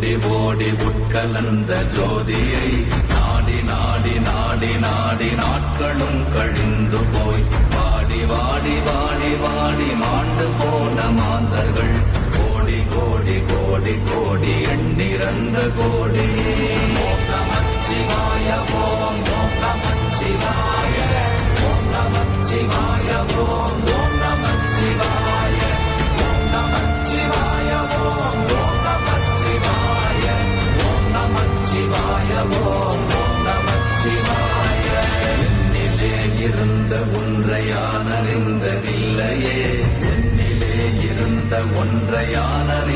ஓடி ஓடி உட்கலந்த ஜோதியை நாடி நாடி நாடி நாடி நாட்களும் கழிந்து போய் வாடி வாடி வாடி வாடி மாண்டு போன மாந்தர்கள் கோடி கோடி கோடி கோடி எண்ணிறந்த கோடி. ஓம் நமச்சிவாய ஓம் ஓம் நமச்சிவாய ஓம் நமச்சிவாய ஓம் ஓம் நமச்சிவாய ஓம் நமச்சிவாய ஓம் ஓம் நமச்சிவாய ஓம் நமச்சிவாய ஓம் ஓம் நமச்சிவாய. என்னிலே இருந்த ஒன்றையானறிந்ததில்லையே, என்னிலே இருந்த ஒன்றையானறிந்ததில்லையே,